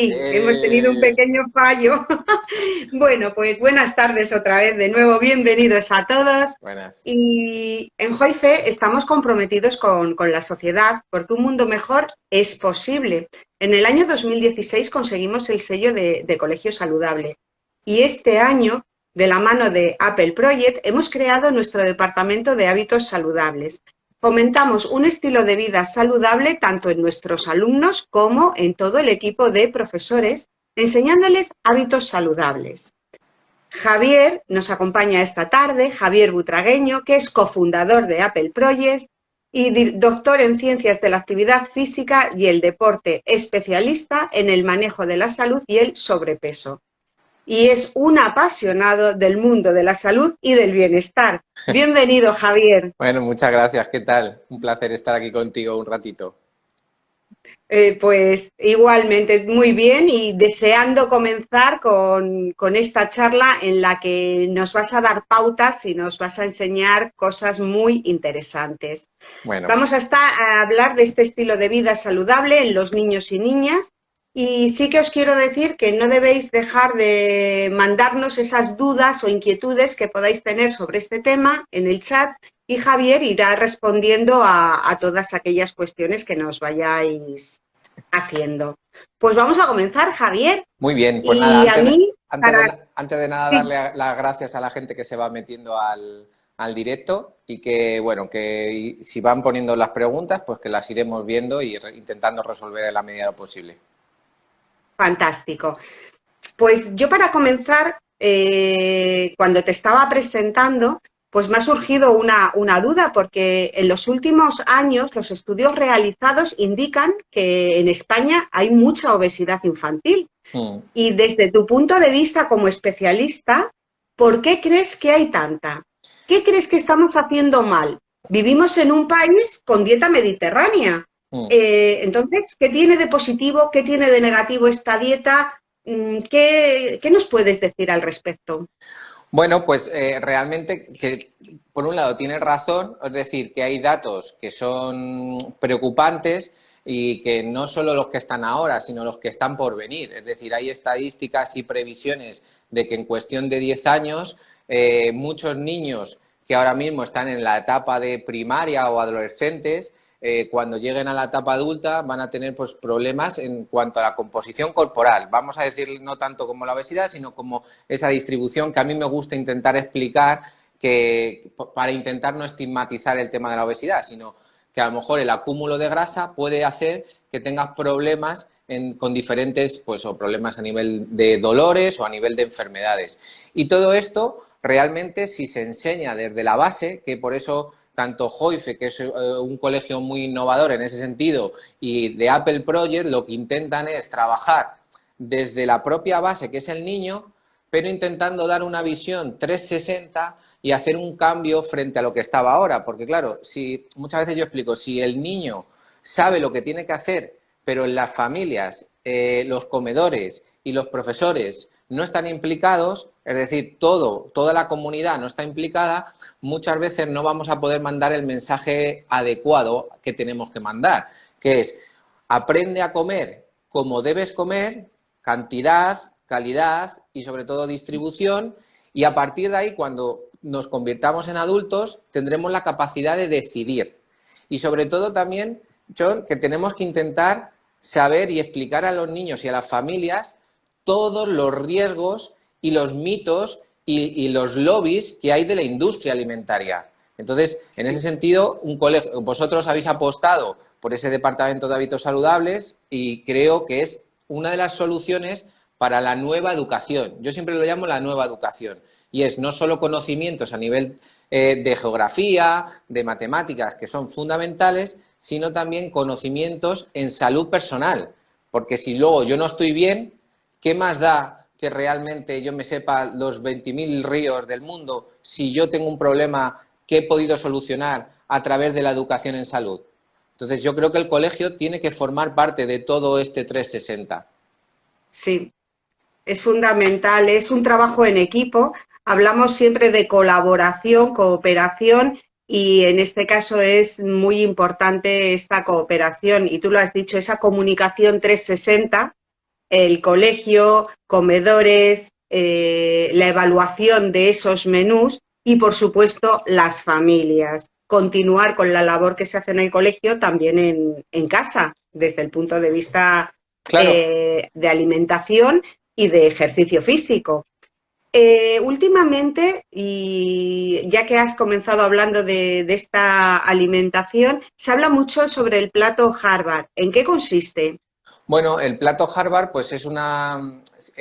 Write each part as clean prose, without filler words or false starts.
Sí, hemos tenido un pequeño fallo. Bueno, pues buenas tardes otra vez, de nuevo, bienvenidos a todos. Buenas. Y en Joife estamos comprometidos con la sociedad porque un mundo mejor es posible. En el año 2016 conseguimos el sello de Colegio Saludable y este año, de la mano de Apple Project, hemos creado nuestro departamento de hábitos saludables. Fomentamos un estilo de vida saludable tanto en nuestros alumnos como en todo el equipo de profesores, enseñándoles hábitos saludables. Javier nos acompaña esta tarde, Javier Butragueño, que es cofundador de Apple Project y doctor en Ciencias de la Actividad Física y el Deporte, especialista en el manejo de la salud y el sobrepeso. Y es un apasionado del mundo de la salud y del bienestar. Bienvenido, Javier. Bueno, muchas gracias. ¿Qué tal? Un placer estar aquí contigo un ratito. Pues igualmente, muy bien y deseando comenzar con esta charla en la que nos vas a dar pautas y nos vas a enseñar cosas muy interesantes. Bueno, Vamos a hablar de este estilo de vida saludable en los niños y niñas y sí que os quiero decir que no debéis dejar de mandarnos esas dudas o inquietudes que podáis tener sobre este tema en el chat y Javier irá respondiendo a todas aquellas cuestiones que nos vayáis haciendo. Pues vamos a comenzar, Javier. muy bien. Pues nada, Y a mí, para... antes de nada Sí, darle las gracias a la gente que se va metiendo al directo y que, bueno, que si van poniendo las preguntas, pues que las iremos viendo y intentando resolver en la medida de lo posible. fantástico. Pues yo para comenzar, cuando te estaba presentando, pues me ha surgido una duda, porque en los últimos años los estudios realizados indican que en España hay mucha obesidad infantil. Mm. Y desde tu punto de vista como especialista, ¿por qué crees que hay tanta? ¿Qué crees que estamos haciendo mal? Vivimos en un país con dieta mediterránea. Mm. Entonces, ¿qué tiene de positivo? ¿Qué tiene de negativo esta dieta? ¿Qué nos puedes decir al respecto? Bueno, pues realmente que por un lado tienes razón, es decir, que hay datos que son preocupantes y que no solo los que están ahora, sino los que están por venir. Es decir, hay estadísticas y previsiones de que en cuestión de 10 años muchos niños que ahora mismo están en la etapa de primaria o adolescentes cuando lleguen a la etapa adulta van a tener pues problemas en cuanto a la composición corporal. Vamos a decir no tanto como la obesidad, sino como esa distribución que a mí me gusta intentar explicar que para intentar no estigmatizar el tema de la obesidad, sino que a lo mejor el acúmulo de grasa puede hacer que tengas problemas con diferentes, pues, o problemas a nivel de dolores o a nivel de enfermedades. Y todo esto realmente si se enseña desde la base, que por eso tanto Joife, que es un colegio muy innovador en ese sentido, y de Apple Project, lo que intentan es trabajar desde la propia base, que es el niño, pero intentando dar una visión 360 y hacer un cambio frente a lo que estaba ahora. Porque claro, si muchas veces yo explico, si el niño sabe lo que tiene que hacer, pero en las familias, los comedores y los profesores no están implicados, es decir, toda la comunidad no está implicada, muchas veces no vamos a poder mandar el mensaje adecuado que tenemos que mandar, que es aprende a comer como debes comer, cantidad, calidad y sobre todo distribución, y a partir de ahí, cuando nos convirtamos en adultos, tendremos la capacidad de decidir. Y sobre todo también, John, que tenemos que intentar saber y explicar a los niños y a las familias todos los riesgos y los mitos y los lobbies que hay de la industria alimentaria. Entonces, en ese sentido, vosotros habéis apostado por ese departamento de hábitos saludables y creo que es una de las soluciones para la nueva educación. Yo siempre lo llamo la nueva educación y es no solo conocimientos a nivel de geografía, de matemáticas, que son fundamentales, sino también conocimientos en salud personal. Porque si luego yo no estoy bien, ¿qué más da que realmente yo me sepa los 20.000 ríos del mundo si yo tengo un problema que he podido solucionar a través de la educación en salud? Entonces yo creo que el colegio tiene que formar parte de todo este 360. Sí, es fundamental, es un trabajo en equipo. Hablamos siempre de colaboración, cooperación y en este caso es muy importante esta cooperación. Y tú lo has dicho, esa comunicación 360 el colegio, comedores, la evaluación de esos menús y, por supuesto, las familias. Continuar con la labor que se hace en el colegio también en casa, desde el punto de vista Claro. de alimentación y de ejercicio físico. Últimamente, y ya que has comenzado hablando de esta alimentación, se habla mucho sobre el plato Harvard. ¿En qué consiste? Bueno, el plato Harvard, pues es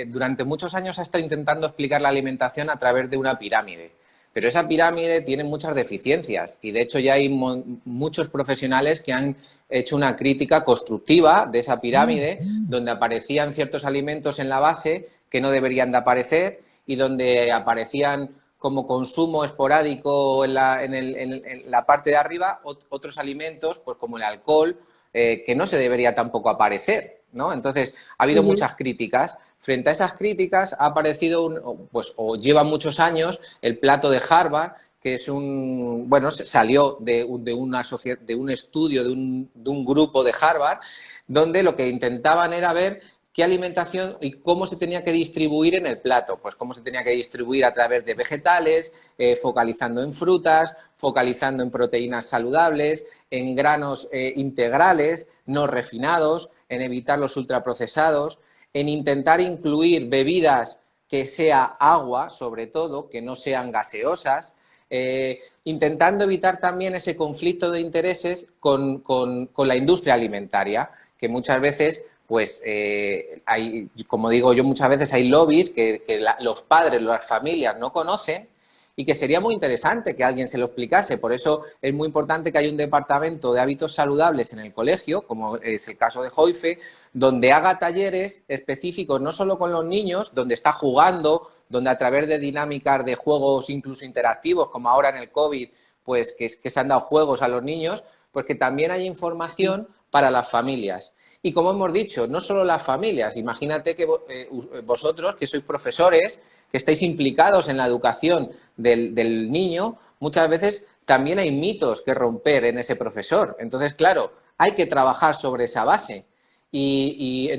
durante muchos años se ha estado intentando explicar la alimentación a través de una pirámide. Pero esa pirámide tiene muchas deficiencias y de hecho ya hay muchos profesionales que han hecho una crítica constructiva de esa pirámide, donde aparecían ciertos alimentos en la base que no deberían de aparecer y donde aparecían como consumo esporádico en la parte de arriba otros alimentos, pues como el alcohol, que no se debería tampoco aparecer, ¿no? Entonces, ha habido Ujú. muchas críticas. Frente a esas críticas ha aparecido, pues, o lleva muchos años, el plato de Harvard, que es bueno, salió de un estudio de un grupo de Harvard, donde lo que intentaban era ver qué alimentación y cómo se tenía que distribuir en el plato. Pues cómo se tenía que distribuir a través de vegetales, focalizando en frutas, focalizando en proteínas saludables, en granos integrales, no refinados, en evitar los ultraprocesados, en intentar incluir bebidas que sea agua, sobre todo, que no sean gaseosas, intentando evitar también ese conflicto de intereses con la industria alimentaria, que muchas veces pues como digo yo, muchas veces hay lobbies que los padres, las familias no conocen y que sería muy interesante que alguien se lo explicase. Por eso es muy importante que haya un departamento de hábitos saludables en el colegio, como es el caso de Joife, donde haga talleres específicos, no solo con los niños, donde está jugando, donde a través de dinámicas de juegos incluso interactivos, como ahora en el COVID, pues que se han dado juegos a los niños, pues que también haya información para las familias. Y como hemos dicho, no solo las familias, imagínate que vosotros, que sois profesores, que estáis implicados en la educación del niño, muchas veces también hay mitos que romper en ese profesor. Entonces, claro, hay que trabajar sobre esa base. Y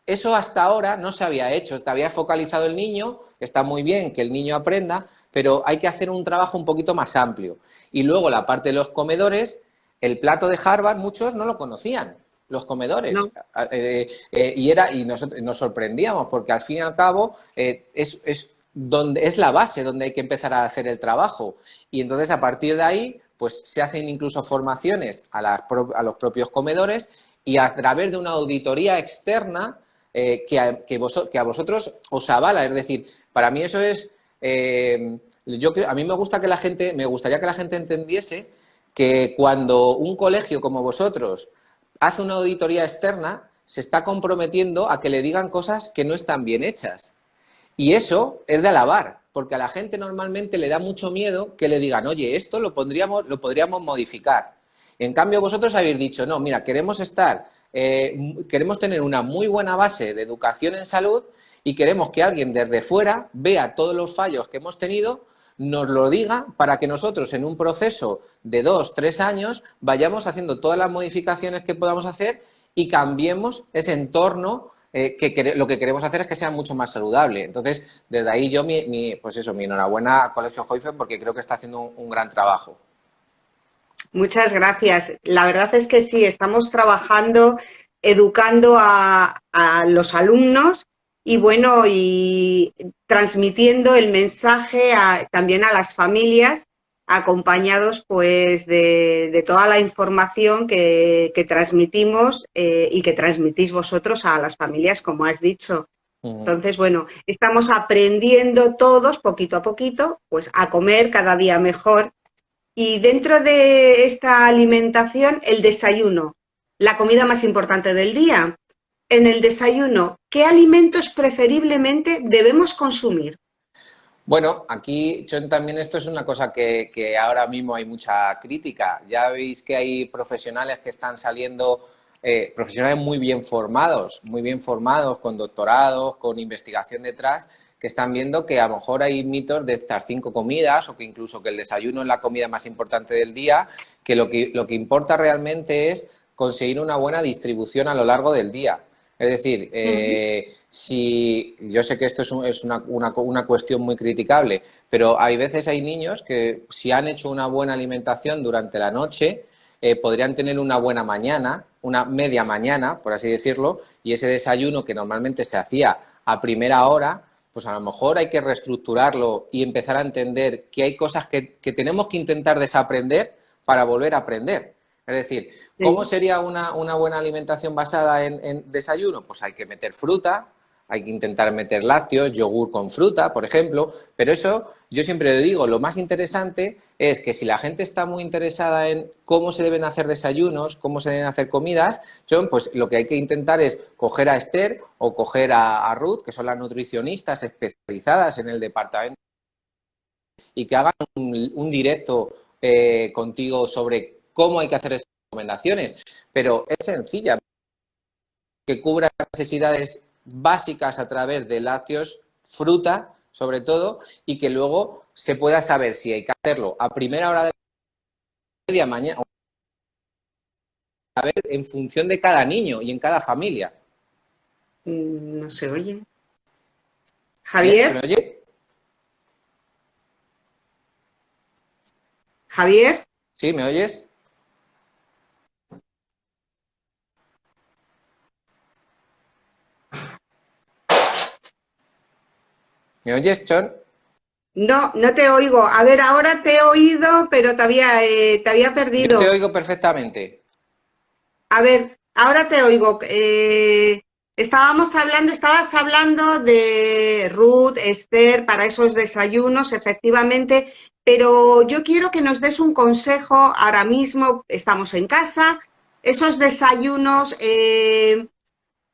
eso hasta ahora no se había hecho. Te había focalizado el niño, está muy bien que el niño aprenda, pero hay que hacer un trabajo un poquito más amplio. Y luego la parte de los comedores, el plato de Harvard muchos no lo conocían, los comedores. ¿No? Y nos sorprendíamos porque al fin y al cabo es la base donde hay que empezar a hacer el trabajo. Y entonces a partir de ahí pues se hacen incluso formaciones a los propios comedores y a través de una auditoría externa que a vosotros os avala. Es decir, para mí eso es... a mí me gustaría que la gente entendiese que cuando un colegio como vosotros hace una auditoría externa, se está comprometiendo a que le digan cosas que no están bien hechas. Y eso es de alabar, porque a la gente normalmente le da mucho miedo que le digan, oye, esto lo podríamos modificar. En cambio, vosotros habéis dicho, no, mira, queremos tener una muy buena base de educación en salud y queremos que alguien desde fuera vea todos los fallos que hemos tenido, nos lo diga para que nosotros en un proceso de 2, 3 años vayamos haciendo todas las modificaciones que podamos hacer y cambiemos ese entorno lo que queremos hacer es que sea mucho más saludable. Entonces, desde ahí yo, pues eso, mi enhorabuena a Colegio Joife porque creo que está haciendo un gran trabajo. Muchas gracias. La verdad es que sí, estamos trabajando, educando a los alumnos y bueno, y transmitiendo el mensaje también a las familias, acompañados pues de toda la información que transmitimos y que transmitís vosotros a las familias, como has dicho. Entonces, bueno, estamos aprendiendo todos, poquito a poquito, pues a comer cada día mejor y dentro de esta alimentación, el desayuno, la comida más importante del día. En el desayuno, ¿qué alimentos preferiblemente debemos consumir? Bueno, aquí también esto es una cosa que ahora mismo hay mucha crítica. Ya veis que hay profesionales que están saliendo, profesionales muy bien formados, con doctorados, con investigación detrás, que están viendo que a lo mejor hay mitos de estas 5 comidas o que incluso que el desayuno es la comida más importante del día, que lo que importa realmente es conseguir una buena distribución a lo largo del día. Es decir, si yo sé que esto es una cuestión muy criticable, pero hay veces hay niños que si han hecho una buena alimentación durante la noche, podrían tener una buena mañana, una media mañana, por así decirlo, y ese desayuno que normalmente se hacía a primera hora, pues a lo mejor hay que reestructurarlo y empezar a entender que hay cosas que tenemos que intentar desaprender para volver a aprender. Es decir, ¿cómo Sí. sería una buena alimentación basada en desayuno? Pues hay que meter fruta, hay que intentar meter lácteos, yogur con fruta, por ejemplo, pero eso yo siempre le digo, lo más interesante es que si la gente está muy interesada en cómo se deben hacer desayunos, cómo se deben hacer comidas, pues lo que hay que intentar es coger a Esther o coger a Ruth, que son las nutricionistas especializadas en el departamento, y que hagan un directo contigo sobre cómo hay que hacer esas recomendaciones. Pero es sencilla, que cubra necesidades básicas a través de lácteos, fruta, sobre todo, y que luego se pueda saber si hay que hacerlo a primera hora de la media mañana, a ver, en función de cada niño y en cada familia. No se oye. ¿Se me Javier, oye? Javier, ¿Sí? ¿Me oyes? ¿Me oyes, Chon? no, no te oigo. A ver, ahora te he oído, pero te había Yo te perdido. oigo perfectamente. A ver, ahora te oigo. Estabas hablando de Ruth, Esther, para esos desayunos, efectivamente, pero yo quiero que nos des un consejo ahora mismo, estamos en casa, esos desayunos, ¿qué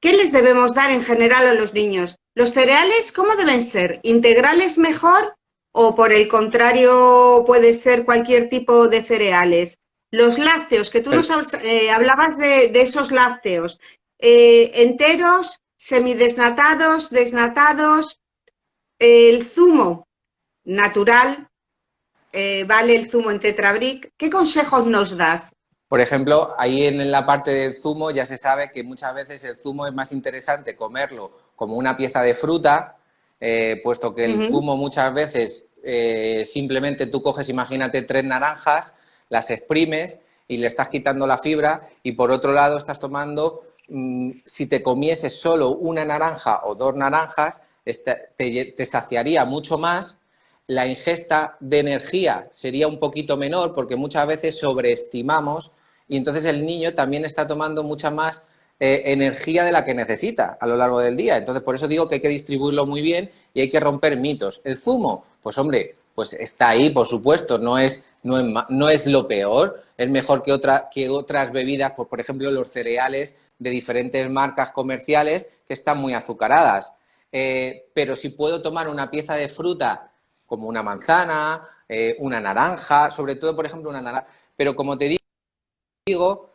les debemos dar en general a los niños? ¿Los cereales cómo deben ser? ¿Integrales mejor o por el contrario puede ser cualquier tipo de cereales? Los lácteos, que tú nos hablabas de esos lácteos, enteros, semidesnatados, desnatados, el zumo natural, vale el zumo en Tetrabric. ¿Qué consejos nos das? Por ejemplo, ahí en la parte del zumo ya se sabe que muchas veces el zumo es más interesante comerlo como una pieza de fruta, puesto que el Ujú. zumo muchas veces simplemente tú coges, imagínate, 3 naranjas, las exprimes y le estás quitando la fibra y por otro lado estás tomando, si te comieses solo una naranja o 2 naranjas, te saciaría mucho más, la ingesta de energía sería un poquito menor porque muchas veces sobreestimamos y entonces el niño también está tomando mucha más energía de la que necesita a lo largo del día. Entonces, por eso digo que hay que distribuirlo muy bien y hay que romper mitos. El zumo, pues hombre, pues está ahí, por supuesto, no es lo peor, es mejor que otras bebidas, pues, por ejemplo, los cereales de diferentes marcas comerciales que están muy azucaradas. Pero si puedo tomar una pieza de fruta como una manzana, una naranja, sobre todo, por ejemplo, una naranja. Pero como te digo,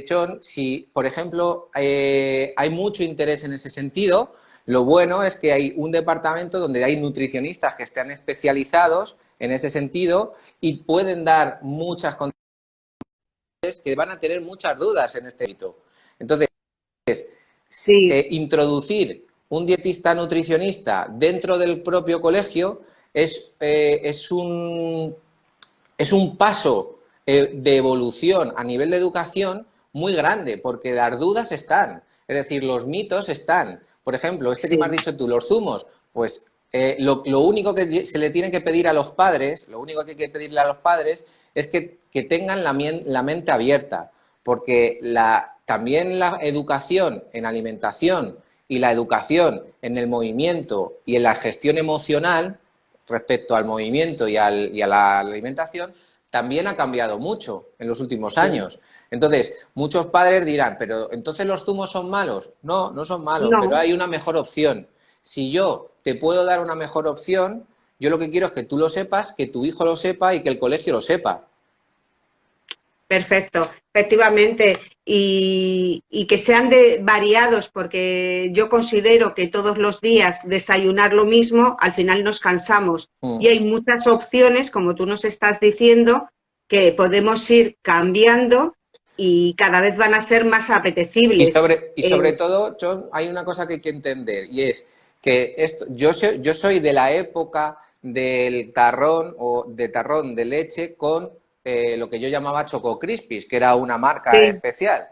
Chon, si, por ejemplo, hay mucho interés en ese sentido, lo bueno es que hay un departamento donde hay nutricionistas que están especializados en ese sentido y pueden dar muchas condiciones que van a tener muchas dudas en este ámbito. Entonces, Sí, introducir un dietista nutricionista dentro del propio colegio es un paso de evolución a nivel de educación muy grande, porque las dudas están, es decir, los mitos están. Por ejemplo, este que me has sí. dicho tú, los zumos, pues lo único que se le tiene que pedir a los padres, lo único que hay que pedirle a los padres es que tengan la mente abierta, porque también la educación en alimentación y la educación en el movimiento y en la gestión emocional respecto al movimiento y a la alimentación también ha cambiado mucho en los últimos Sí. años. Entonces, muchos padres dirán, pero ¿entonces los zumos son malos? No, no son malos, pero No, hay una mejor opción. Si yo te puedo dar una mejor opción, yo lo que quiero es que tú lo sepas, que tu hijo lo sepa y que el colegio lo sepa. perfecto, efectivamente, y que sean variados, porque yo considero que todos los días desayunar lo mismo, al final nos cansamos. Mm. Y hay muchas opciones, como tú nos estás diciendo, que podemos ir cambiando y cada vez van a ser más Y apetecibles. sobre todo, John, hay una cosa que hay que entender y es que yo soy de la época del tarrón o de tarrón de leche con lo que yo llamaba Choco Crispies, que era una marca Sí, especial.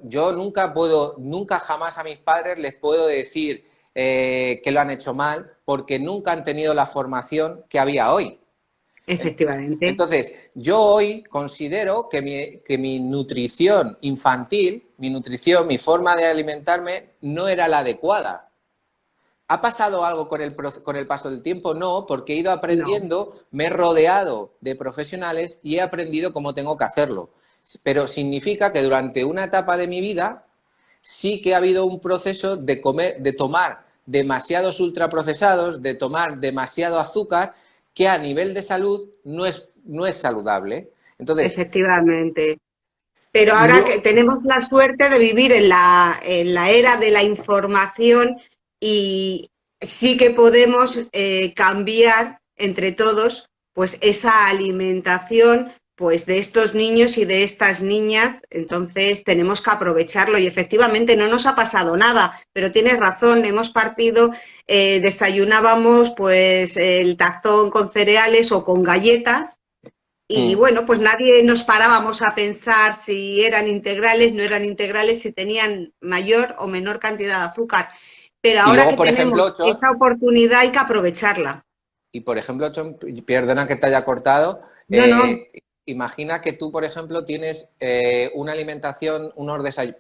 Yo nunca jamás a mis padres les puedo decir que lo han hecho mal porque nunca han tenido la formación que había hoy. efectivamente. Entonces, yo hoy considero que mi nutrición infantil, mi forma de alimentarme, no era la adecuada. ¿Ha pasado algo con el paso del tiempo? No, porque he ido No, aprendiendo, me he rodeado de profesionales y he aprendido cómo tengo que hacerlo. Pero significa que durante una etapa de mi vida sí que ha habido un proceso de tomar demasiados ultraprocesados, de tomar demasiado azúcar, que a nivel de salud no es saludable. Entonces, efectivamente. Pero ahora que lo, tenemos la suerte de vivir en la era de la información y sí que podemos cambiar entre todos pues esa alimentación pues de estos niños y de estas niñas, entonces tenemos que aprovecharlo y efectivamente no nos ha pasado nada, pero tienes razón, hemos partido, desayunábamos pues el tazón con cereales o con galletas y bueno, pues nadie nos parábamos a pensar si eran integrales, no eran integrales, si tenían mayor o menor cantidad de azúcar. Pero y ahora luego, que por tenemos ejemplo, John, esa oportunidad hay que aprovecharla. y por ejemplo, John, perdona que te haya cortado, No, no, imagina que tú, por ejemplo, tienes una alimentación,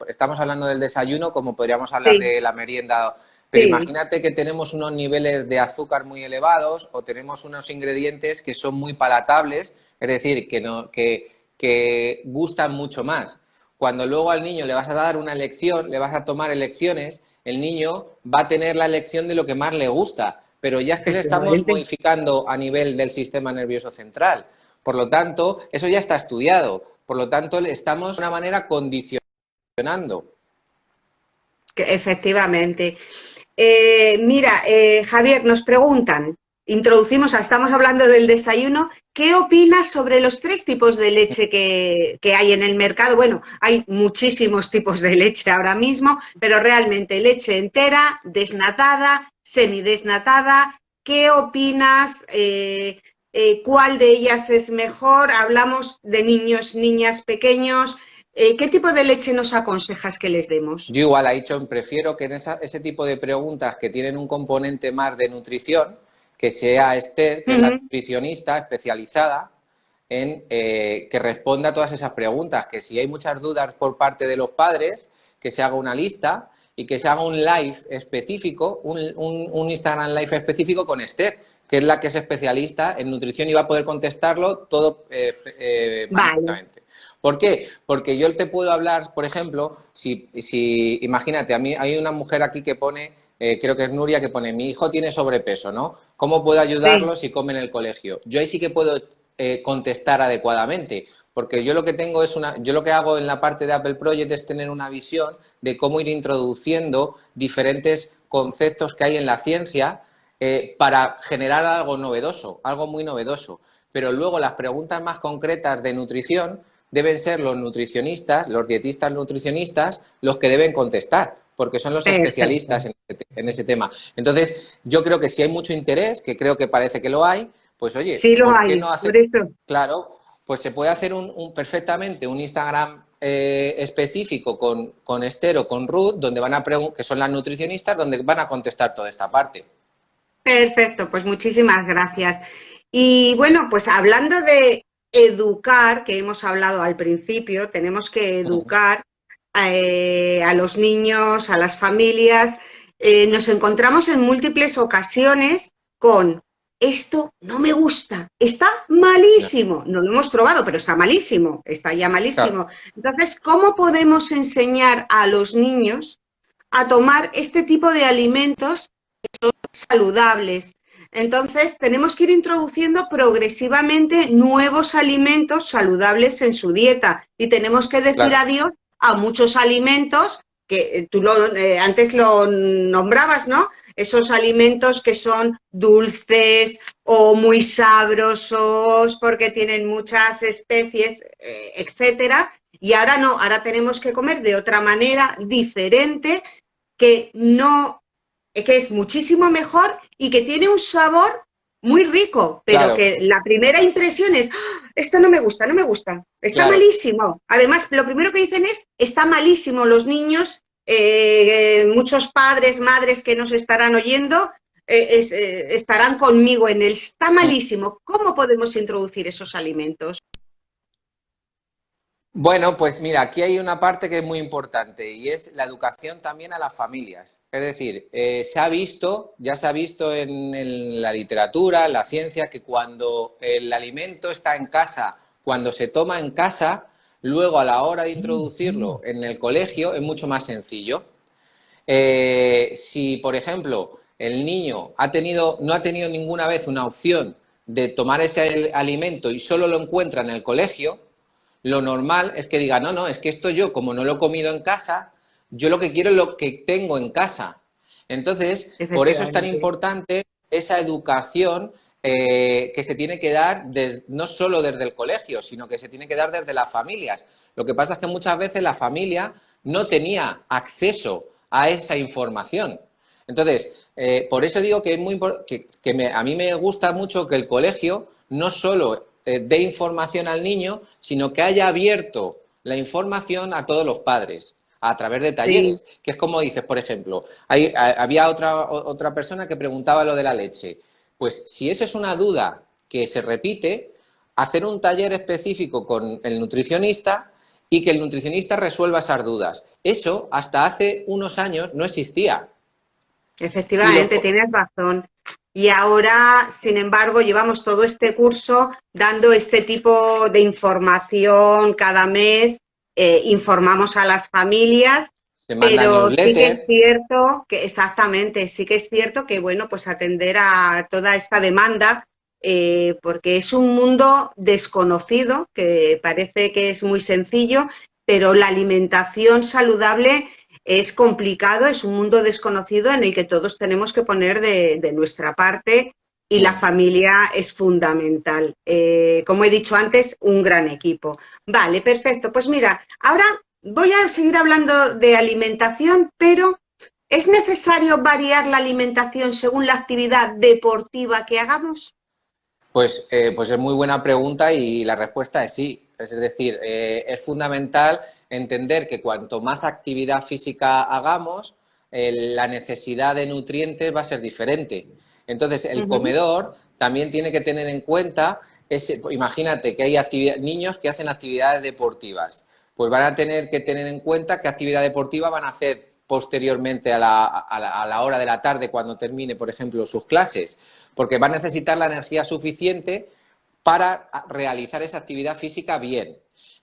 estamos hablando del desayuno como podríamos hablar sí, de la merienda, pero sí, imagínate que tenemos unos niveles de azúcar muy elevados o tenemos unos ingredientes que son muy palatables, es decir, que gustan mucho más. Cuando luego al niño le vas a dar una elección, le vas a tomar elecciones, el niño va a tener la elección de lo que más le gusta, pero ya es que le estamos efectivamente. modificando a nivel del sistema nervioso central. Por lo tanto, eso ya está estudiado. Por lo tanto, le estamos de una manera condicionando. Efectivamente. Mira, Javier, nos preguntan, estamos hablando del desayuno, ¿qué opinas sobre los tres tipos de leche que hay en el mercado? Bueno, hay muchísimos tipos de leche ahora mismo, pero realmente leche entera, desnatada, semidesnatada, ¿qué opinas? ¿Cuál de ellas es mejor? Hablamos de niños, niñas pequeños. ¿Qué tipo de leche nos aconsejas que les demos? Yo igual, ha dicho, prefiero que en ese tipo de preguntas que tienen un componente más de nutrición, que sea Esther, que es la Ujú. nutricionista especializada en que responda a todas esas preguntas, que si hay muchas dudas por parte de los padres, que se haga una lista y que se haga un live específico, un Instagram live específico con Esther, que es la que es especialista en nutrición y va a poder contestarlo todo Vale, magníficamente. ¿Por qué? Porque yo te puedo hablar, por ejemplo, imagínate, a mí hay una mujer aquí que pone, creo que es Nuria, que pone, mi hijo tiene sobrepeso, ¿no? ¿Cómo puedo sí, ayudarlo si come en el colegio? Yo ahí sí que puedo contestar adecuadamente, porque yo lo que tengo yo lo que hago en la parte de Apple Project es tener una visión de cómo ir introduciendo diferentes conceptos que hay en la ciencia para generar algo novedoso, algo muy novedoso. Pero luego las preguntas más concretas de nutrición deben ser los nutricionistas, los dietistas nutricionistas, los que deben contestar, porque son los especialistas perfecto. en ese tema. Entonces, yo creo que si hay mucho interés, que creo que parece que lo hay, pues oye, Sí lo ¿por qué hay, no por hacer? eso. Claro, pues se puede hacer perfectamente un Instagram específico con Esther o con Ruth, donde que son las nutricionistas, donde van a contestar toda esta parte. Perfecto, pues muchísimas gracias. Y bueno, pues hablando de educar, que hemos hablado al principio, tenemos que educar a los niños, a las familias. Nos encontramos en múltiples ocasiones con esto no me gusta, está No, malísimo. No lo hemos probado, pero está malísimo, está ya claro. malísimo. Entonces, ¿cómo podemos enseñar a los niños a tomar este tipo de alimentos saludables? Entonces, tenemos que ir introduciendo progresivamente nuevos alimentos saludables en su dieta y tenemos que decir Claro. adiós a muchos alimentos que antes lo nombrabas, ¿no? Esos alimentos que son dulces o muy sabrosos porque tienen muchas especies, etcétera, Y ahora no, ahora tenemos que comer de otra manera diferente que no, que es muchísimo mejor y que tiene un sabor muy rico, pero Claro, que la primera impresión es, "Ah, esto no me gusta, no me gusta, está claro. malísimo". Además, lo primero que dicen es, está malísimo. Los niños, muchos padres, madres que nos estarán oyendo, estarán conmigo en el, está malísimo. ¿Cómo podemos introducir esos alimentos? Bueno, pues mira, aquí hay una parte que es muy importante y es la educación también a las familias. Es decir, ya se ha visto en la literatura, en la ciencia, que cuando el alimento está en casa, cuando se toma en casa, luego a la hora de introducirlo en el colegio es mucho más sencillo. Si, por ejemplo, el niño no ha tenido ninguna vez una opción de tomar ese alimento y solo lo encuentra en el colegio, lo normal es que diga, no, no, es que esto yo, como no lo he comido en casa, yo lo que quiero es lo que tengo en casa. Entonces, por eso es tan Efectivamente. importante esa educación que se tiene que dar no solo desde el colegio, sino que se tiene que dar desde las familias. Lo que pasa es que muchas veces la familia no tenía acceso a esa información. Entonces, por eso digo que es muy a mí me gusta mucho que el colegio no solo dé información al niño, sino que haya abierto la información a todos los padres a través de Sí. talleres, que es como dices, por ejemplo, había otra persona que preguntaba lo de la leche. Pues si eso es una duda que se repite, hacer un taller específico con el nutricionista y que el nutricionista resuelva esas dudas. Eso hasta hace unos años no existía. Y los, Efectivamente, tienes razón. Y ahora, sin embargo, llevamos todo este curso dando este tipo de información cada mes, informamos a las familias, se manda pero sí que es newsletter. cierto que, exactamente, sí que es cierto que, bueno, pues atender a toda esta demanda, porque es un mundo desconocido, que parece que es muy sencillo, pero la alimentación saludable es complicado, es un mundo desconocido en el que todos tenemos que poner de nuestra parte y la familia es fundamental. Como he dicho antes, un gran equipo. Vale, perfecto. Pues mira, ahora voy a seguir hablando de alimentación, pero ¿es necesario variar la alimentación según la actividad deportiva que hagamos? Pues es muy buena pregunta y la respuesta es sí. Es decir, es fundamental entender que cuanto más actividad física hagamos, la necesidad de nutrientes va a ser diferente. Entonces, el Ujú. comedor también tiene que tener en cuenta, imagínate que hay niños que hacen actividades deportivas, pues van a tener que tener en cuenta qué actividad deportiva van a hacer posteriormente a la hora de la tarde cuando termine, por ejemplo, sus clases, porque va a necesitar la energía suficiente para realizar esa actividad física bien.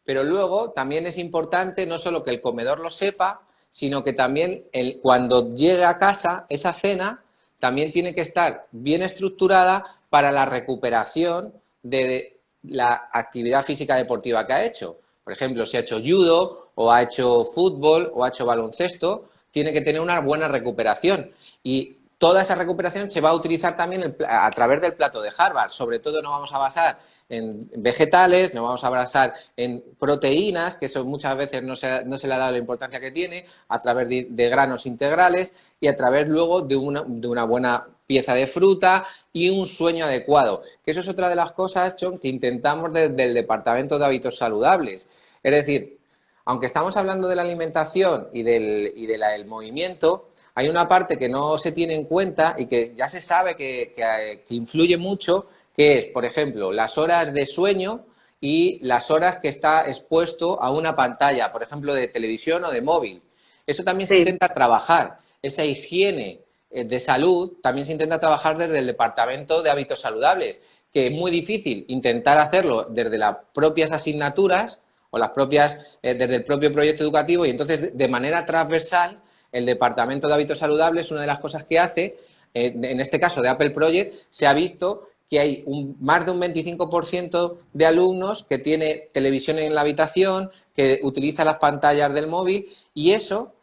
Pero luego también es importante no solo que el comedor lo sepa, sino que también cuando llegue a casa, esa cena también tiene que estar bien estructurada para la recuperación de la actividad física deportiva que ha hecho. Por ejemplo, si ha hecho judo o ha hecho fútbol o ha hecho baloncesto, tiene que tener una buena recuperación. Y toda esa recuperación se va a utilizar también a través del plato de Harvard. Sobre todo nos vamos a basar en vegetales, nos vamos a basar en proteínas, que eso muchas veces no se le ha dado la importancia que tiene, a través de granos integrales y a través luego de una buena pieza de fruta y un sueño adecuado. Que eso es otra de las cosas, John, que intentamos desde el Departamento de Hábitos Saludables. Es decir, aunque estamos hablando de la alimentación y del movimiento, hay una parte que no se tiene en cuenta y que ya se sabe que influye mucho, que es, por ejemplo, las horas de sueño y las horas que está expuesto a una pantalla, por ejemplo, de televisión o de móvil. Eso también se Sí. intenta trabajar, esa higiene de salud también se intenta trabajar desde el Departamento de Hábitos Saludables, que es muy difícil intentar hacerlo desde las propias asignaturas o las propias, desde el propio proyecto educativo, y entonces de manera transversal el Departamento de Hábitos Saludables, una de las cosas que hace, en este caso de Apple Project, se ha visto que hay más de un 25% de alumnos que tiene televisión en la habitación, que utiliza las pantallas del móvil, y eso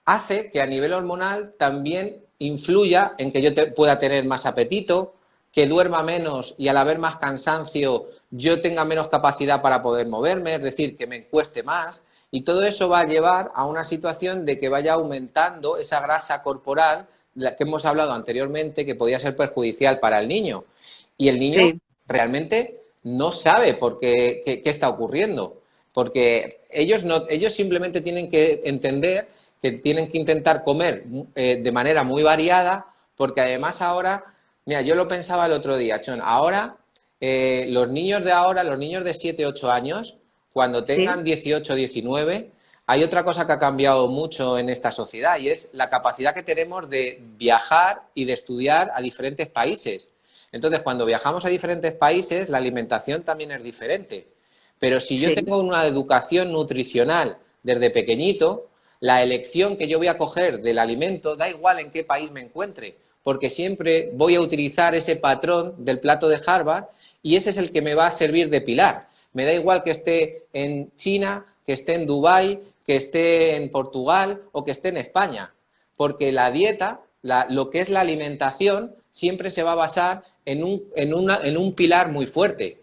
hace que a nivel hormonal también influya en que yo pueda tener más apetito, que duerma menos y al haber más cansancio yo tenga menos capacidad para poder moverme, es decir, que me cueste más. Y todo eso va a llevar a una situación de que vaya aumentando esa grasa corporal de la que hemos hablado anteriormente, que podía ser perjudicial para el niño. Y el niño Sí, realmente no sabe por qué está ocurriendo, porque ellos simplemente tienen que entender que tienen que intentar comer de manera muy variada, porque además ahora, mira, yo lo pensaba el otro día, Chon, ahora los niños de ahora, los niños de 7 8 años, cuando sí, tengan 18 19, hay otra cosa que ha cambiado mucho en esta sociedad y es la capacidad que tenemos de viajar y de estudiar a diferentes países. Entonces, cuando viajamos a diferentes países, la alimentación también es diferente. Pero si yo sí. tengo una educación nutricional desde pequeñito, la elección que yo voy a coger del alimento da igual en qué país me encuentre, porque siempre voy a utilizar ese patrón del plato de Harvard y ese es el que me va a servir de pilar. Me da igual que esté en China, que esté en Dubái, que esté en Portugal o que esté en España, porque la dieta, lo que es la alimentación, siempre se va a basar en un pilar muy fuerte.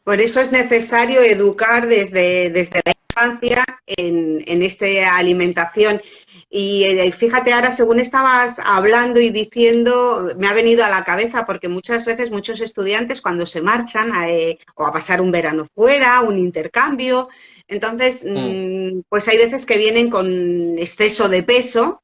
Por eso es necesario educar desde la infancia en esta alimentación. Y fíjate, ahora según estabas hablando y diciendo, me ha venido a la cabeza, porque muchas veces muchos estudiantes cuando se marchan o a pasar un verano fuera, un intercambio, entonces, Mm, pues hay veces que vienen con exceso de peso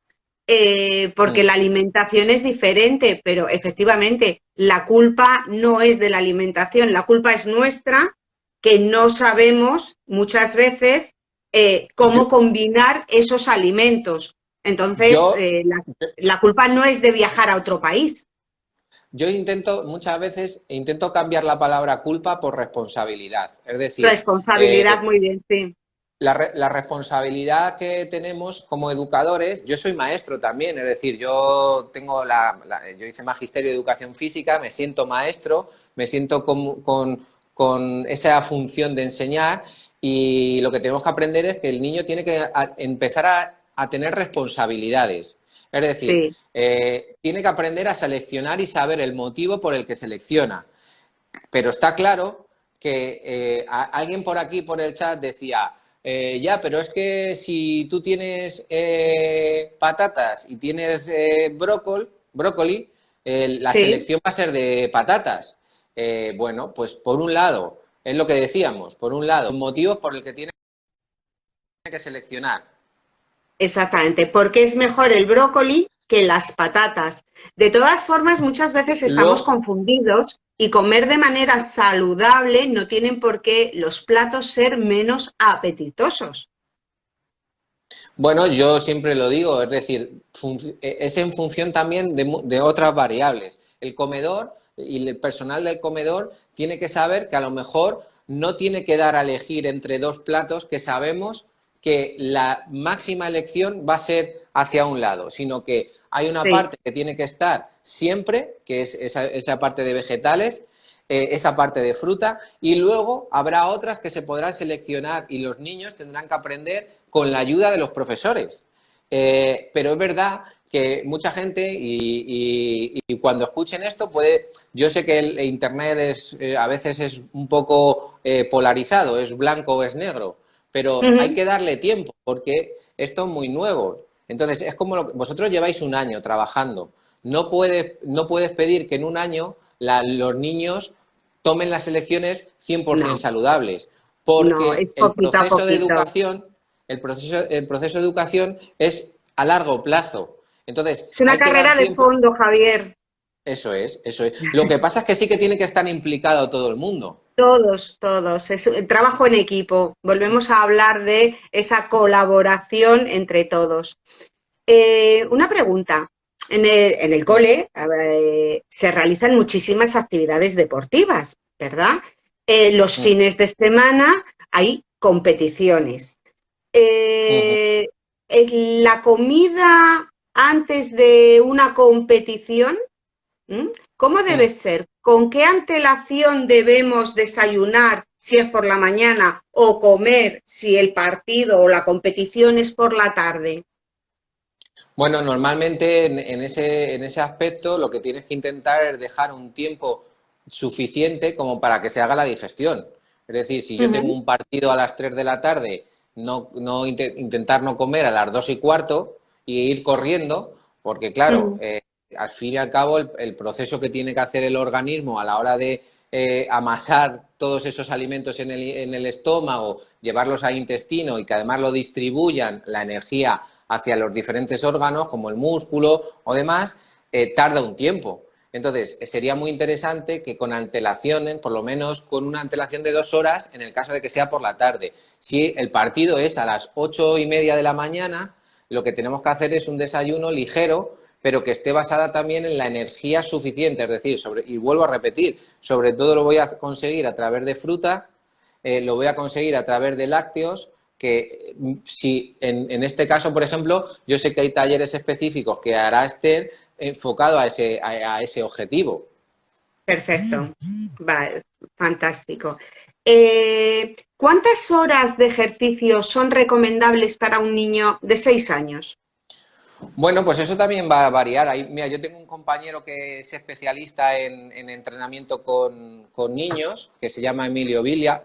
porque mm. la alimentación es diferente, pero efectivamente la culpa no es de la alimentación, la culpa es nuestra, que no sabemos muchas veces Yo, cómo combinar esos alimentos. Entonces, yo, la culpa no es de viajar a otro país. yo intento, muchas veces, intento cambiar la palabra culpa por responsabilidad. Es decir, Responsabilidad, muy bien, sí. la responsabilidad que tenemos como educadores, yo soy maestro también, es decir, yo tengo yo hice magisterio de educación física, me siento maestro, me siento con esa función de enseñar y lo que tenemos que aprender es que el niño tiene que empezar a tener responsabilidades. Es decir, Sí. tiene que aprender a seleccionar y saber el motivo por el que selecciona. Pero está claro que alguien por aquí, por el chat, decía, ya, pero es que si tú tienes patatas y tienes brócoli, la Sí, selección va a ser de patatas. Bueno, pues por un lado, es lo que decíamos, por un lado, motivos por el que tiene que seleccionar. exactamente, porque es mejor el brócoli que las patatas. De todas formas, muchas veces estamos Luego, confundidos y comer de manera saludable no tienen por qué los platos ser menos apetitosos. bueno, yo siempre lo digo, es decir, es en función también de otras variables. El comedor y el personal del comedor tiene que saber que a lo mejor no tiene que dar a elegir entre dos platos que sabemos que la máxima elección va a ser hacia un lado, sino que hay una Sí, parte que tiene que estar siempre, que es esa parte de vegetales, esa parte de fruta, y luego habrá otras que se podrán seleccionar y los niños tendrán que aprender con la ayuda de los profesores. Pero es verdad que mucha gente y cuando escuchen esto puede, yo sé que el Internet a veces es un poco polarizado, es blanco o es negro, pero hay ujú, que darle tiempo porque esto es muy nuevo. Entonces es como vosotros lleváis un año trabajando, no puedes pedir que en un año los niños tomen las elecciones 100% no, saludables, no, es porque el poquito a proceso de poquito. educación, el proceso de educación es a largo plazo. Entonces, Es una hay que carrera dar de tiempo. fondo, Javier. Eso es, eso es. Lo que pasa es que sí que tiene que estar implicado todo el mundo. Todos, todos. Es trabajo en equipo. Volvemos a hablar de esa colaboración entre todos. Una pregunta. En el cole se realizan muchísimas actividades deportivas, ¿verdad? Los Mm, fines de semana hay competiciones. ujú. Eh, ¿Es la comida antes de una competición? ¿Mm? ¿Cómo Mm. debe ser? ¿Con qué antelación debemos desayunar si es por la mañana o comer si el partido o la competición es por la tarde? Bueno, normalmente en ese aspecto lo que tienes que intentar es dejar un tiempo. suficiente como para que se haga la digestión. Es decir, si yo tengo Ujú, un partido a las 3 de la tarde, intentar no comer a las 2:15 y ir corriendo, porque claro, ujú. al fin y al cabo el proceso que tiene que hacer el organismo a la hora de amasar todos esos alimentos en el estómago, llevarlos al intestino y que además lo distribuyan la energía hacia los diferentes órganos, como el músculo o demás, tarda un tiempo. Entonces, sería muy interesante que con antelaciones, por lo menos con una antelación de 2 horas, en el caso de que sea por la tarde. Si el partido es a las 8:30 de la mañana, lo que tenemos que hacer es un desayuno ligero, pero que esté basada también en la energía suficiente. Es decir, y vuelvo a repetir, sobre todo lo voy a conseguir a través de fruta, lo voy a conseguir a través de lácteos, que si en este caso, por ejemplo, yo sé que hay talleres específicos que hará Esther enfocado a ese objetivo. Perfecto. Vale, fantástico. ¿Cuántas horas de ejercicio son recomendables para un niño de 6 años? Bueno, pues eso también va a variar. Ahí, mira, yo tengo un compañero que es especialista en entrenamiento con niños, que se llama Emilio Villa,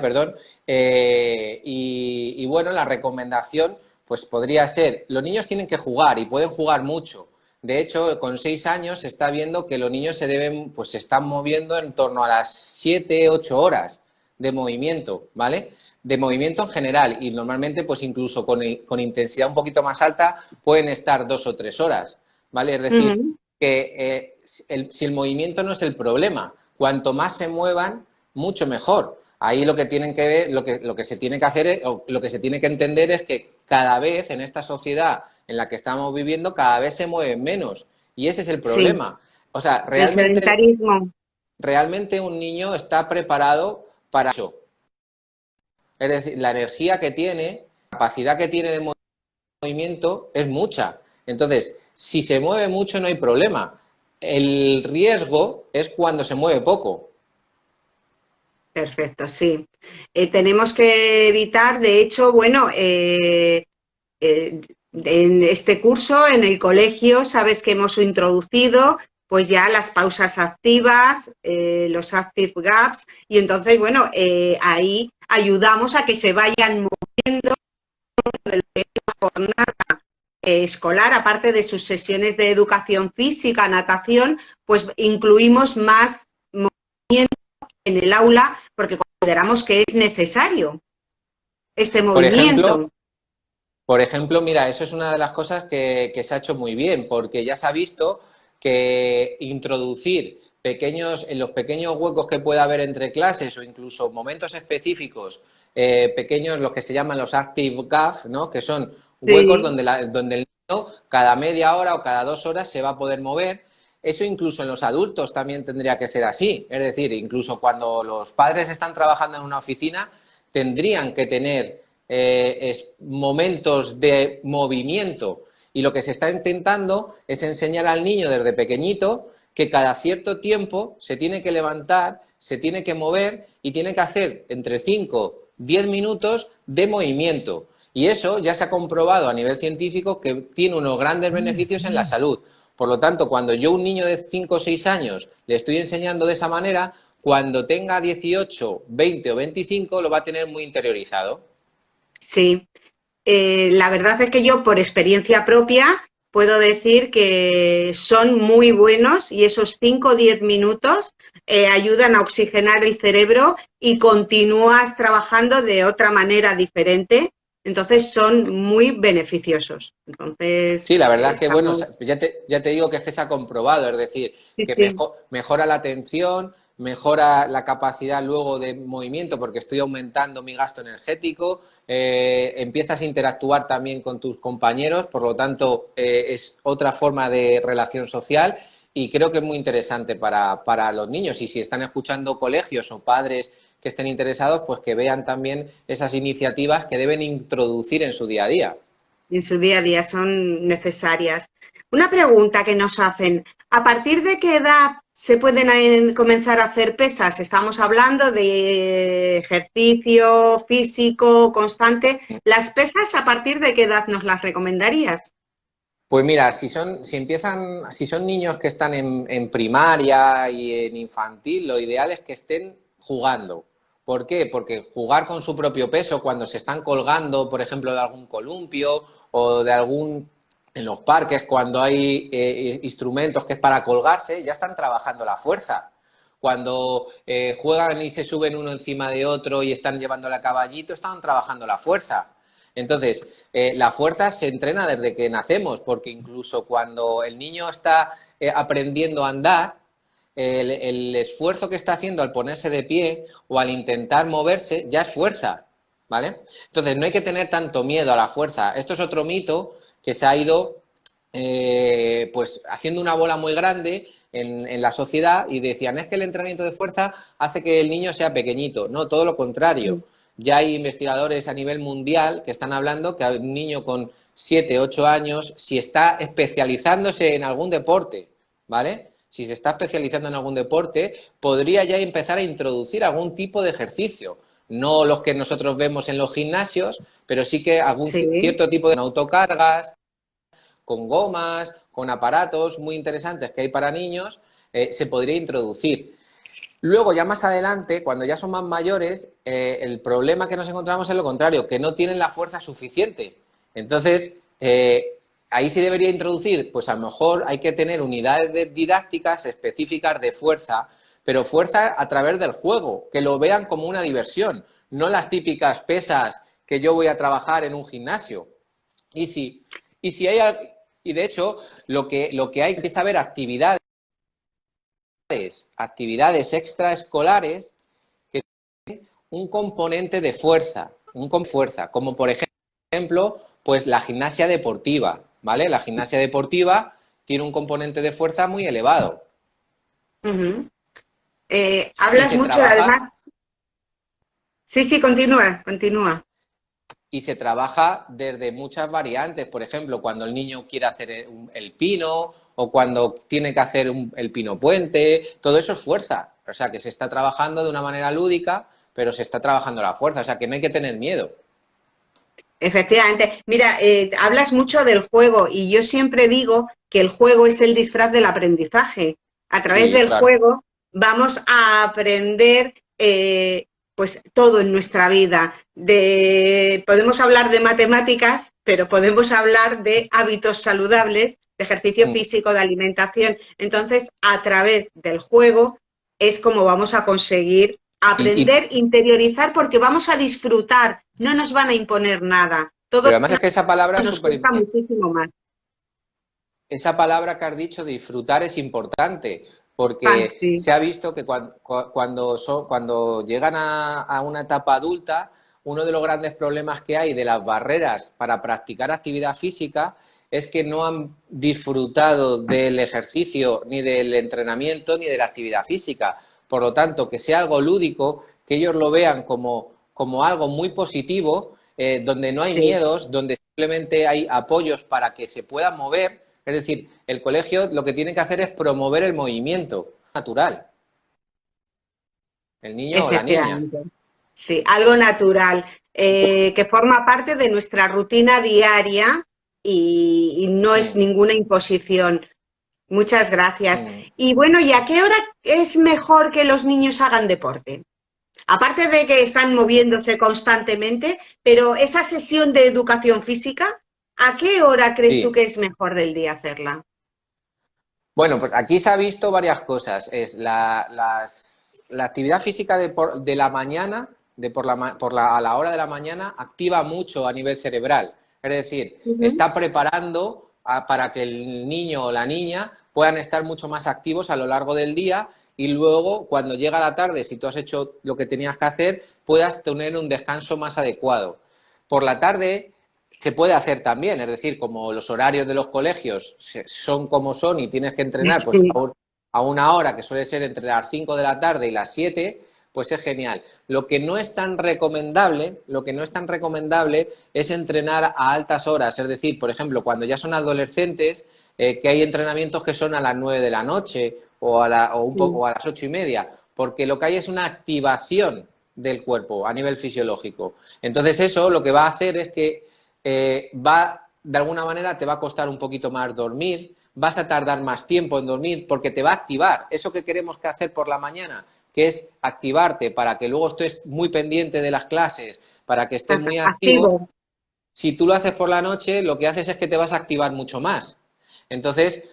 perdón, y bueno, la recomendación pues podría ser, los niños tienen que jugar y pueden jugar mucho. De hecho, con 6 años se está viendo que los niños se están moviendo en torno a las 7, 8 horas de movimiento, ¿vale? De movimiento en general y normalmente pues incluso con intensidad un poquito más alta pueden estar 2 o 3 horas, ¿vale? Es decir, Ujú. que si el movimiento no es el problema, cuanto más se muevan, mucho mejor. Ahí lo que tienen que ver, lo que se tiene que hacer, o lo que se tiene que entender es que cada vez en esta sociedad en la que estamos viviendo, cada vez se mueven menos. Y ese es el Sí, problema. O sea, el sedentarismo. realmente un niño está preparado para eso. Es decir, la energía que tiene, la capacidad que tiene de movimiento es mucha. Entonces, si se mueve mucho no hay problema. El riesgo es cuando se mueve poco. Perfecto, sí. Tenemos que evitar, de hecho, bueno, en este curso, en el colegio, sabes que hemos introducido pues ya las pausas activas, los active gaps, y entonces, bueno, ahí ayudamos a que se vayan moviendo de la jornada escolar, aparte de sus sesiones de educación física, natación, pues incluimos más movimiento en el aula porque consideramos que es necesario este Por ejemplo, movimiento. Mira, eso es una de las cosas que se ha hecho muy bien, porque ya se ha visto que introducir en los pequeños huecos que pueda haber entre clases o incluso momentos específicos, pequeños, los que se llaman los active gaps, ¿no? Que son huecos Sí, donde el niño cada media hora o cada 2 horas se va a poder mover. Eso incluso en los adultos también tendría que ser así. Es decir, incluso cuando los padres están trabajando en una oficina, tendrían que tener momentos de movimiento. Y lo que se está intentando es enseñar al niño desde pequeñito que cada cierto tiempo se tiene que levantar, se tiene que mover y tiene que hacer entre 5 10 minutos de movimiento. Y eso ya se ha comprobado a nivel científico que tiene unos grandes beneficios en la salud. Por lo tanto, cuando yo a un niño de 5 o 6 años le estoy enseñando de esa manera, cuando tenga 18 20 o 25 lo va a tener muy interiorizado. sí. La verdad es que yo, por experiencia propia, puedo decir que son muy buenos y esos 5 o 10 minutos ayudan a oxigenar el cerebro y continúas trabajando de otra manera diferente. Entonces son muy beneficiosos. Entonces Sí, la verdad es que, bueno, estamos. ya te digo que es que se ha comprobado, es decir, Sí, que sí. mejora la atención, mejora la capacidad luego de movimiento porque estoy aumentando mi gasto energético, empiezas a interactuar también con tus compañeros, por lo tanto, es otra forma de relación social y creo que es muy interesante para los niños. Y si están escuchando colegios o padres que estén interesados, pues que vean también esas iniciativas que deben introducir en su día a día. En su día a día son necesarias. Una pregunta que nos hacen, ¿a partir de qué edad se pueden comenzar a hacer pesas? Estamos hablando de ejercicio físico constante. ¿Las pesas a partir de qué edad nos las recomendarías? Pues mira, si son niños que están en primaria y en infantil, lo ideal es que estén jugando. ¿Por qué? Porque jugar con su propio peso cuando se están colgando, por ejemplo, de algún columpio o de en los parques, cuando hay instrumentos que es para colgarse, ya están trabajando la fuerza. Cuando juegan y se suben uno encima de otro y están llevándole a caballito, están trabajando la fuerza. Entonces, la fuerza se entrena desde que nacemos, porque incluso cuando el niño está aprendiendo a andar, el esfuerzo que está haciendo al ponerse de pie o al intentar moverse ya es fuerza, ¿vale? Entonces, no hay que tener tanto miedo a la fuerza. Esto es otro mito que se ha ido pues haciendo una bola muy grande en la sociedad y decían, es que el entrenamiento de fuerza hace que el niño sea pequeñito. No, todo lo contrario. Ya hay investigadores a nivel mundial que están hablando que un niño con 7, 8 años, si está especializándose en algún deporte, ¿vale? Si se está especializando en algún deporte, podría ya empezar a introducir algún tipo de ejercicio. No los que nosotros vemos en los gimnasios, pero sí que algún Sí. cierto tipo de autocargas, con gomas, con aparatos muy interesantes que hay para niños, se podría introducir. Luego, ya más adelante, cuando ya son más mayores, el problema que nos encontramos es lo contrario, que no tienen la fuerza suficiente. Entonces, ahí sí debería introducir, pues a lo mejor hay que tener unidades didácticas específicas de fuerza, pero fuerza a través del juego, que lo vean como una diversión, no las típicas pesas que yo voy a trabajar en un gimnasio. Y si, y si hay, y de hecho, lo que hay empieza a haber actividades extraescolares que tienen un componente de fuerza, como por ejemplo, pues la gimnasia deportiva, ¿vale? La gimnasia deportiva tiene un componente de fuerza muy elevado Ujú. y Hablas se mucho, trabaja además. Sí, sí, continúa, continúa. y se trabaja desde muchas variantes, por ejemplo, cuando el niño quiere hacer el pino o cuando tiene que hacer el pino puente, todo eso es fuerza, o sea que se está trabajando de una manera lúdica, pero se está trabajando la fuerza, o sea que no hay que tener miedo. Efectivamente. Mira, hablas mucho del juego y yo siempre digo que el juego es el disfraz del aprendizaje. A través Sí, del claro. juego vamos a aprender pues todo en nuestra vida. Podemos hablar de matemáticas, pero podemos hablar de hábitos saludables, de ejercicio Mm. físico, de alimentación. Entonces, a través del juego es como vamos a conseguir Y, aprender, interiorizar, porque vamos a disfrutar, no nos van a imponer nada. pero Todo además es que esa palabra es nos súper, cuesta muchísimo más. esa palabra que has dicho, disfrutar, es importante, Ah, porque sí, se ha visto que cuando llegan a una etapa adulta, uno de los grandes problemas que hay de las barreras para practicar actividad física es que no han disfrutado del ejercicio, ni del entrenamiento, ni de la actividad física. Por lo tanto, que sea algo lúdico, que ellos lo vean como algo muy positivo, donde no hay sí. miedos, donde simplemente hay apoyos para que se puedan mover. Es decir, el colegio lo que tiene que hacer es promover el movimiento natural, el niño o la niña. Efectivamente. Sí, algo natural, que forma parte de nuestra rutina diaria y no es Mm, ninguna imposición. Muchas gracias. mm. Y bueno, ¿y a qué hora es mejor que los niños hagan deporte? Aparte de que están moviéndose constantemente, pero esa sesión de educación física, ¿a qué hora crees tú Sí. que es mejor del día hacerla? Bueno, pues aquí se ha visto varias cosas. Es la actividad física de la mañana, a la hora de la mañana, activa mucho a nivel cerebral. Es decir, Ujú. está preparando para que el niño o la niña puedan estar mucho más activos a lo largo del día y luego, cuando llega la tarde, si tú has hecho lo que tenías que hacer, puedas tener un descanso más adecuado. Por la tarde se puede hacer también, es decir, como los horarios de los colegios son como son y tienes que entrenar pues Sí, a una hora que suele ser entre las 5 de la tarde y las 7, pues es genial. Lo que no es tan recomendable es entrenar a altas horas, es decir, por ejemplo, cuando ya son adolescentes, que hay entrenamientos que son a las 9 de la noche o a las 8:30, porque lo que hay es una activación del cuerpo a nivel fisiológico. Entonces eso lo que va a hacer es que va de alguna manera te va a costar un poquito más dormir, vas a tardar más tiempo en dormir porque te va a activar. Eso que queremos que hacer por la mañana, que es activarte para que luego estés muy pendiente de las clases, para que estés muy activo, Activo. si tú lo haces por la noche, lo que haces es que te vas a activar mucho más. Entonces,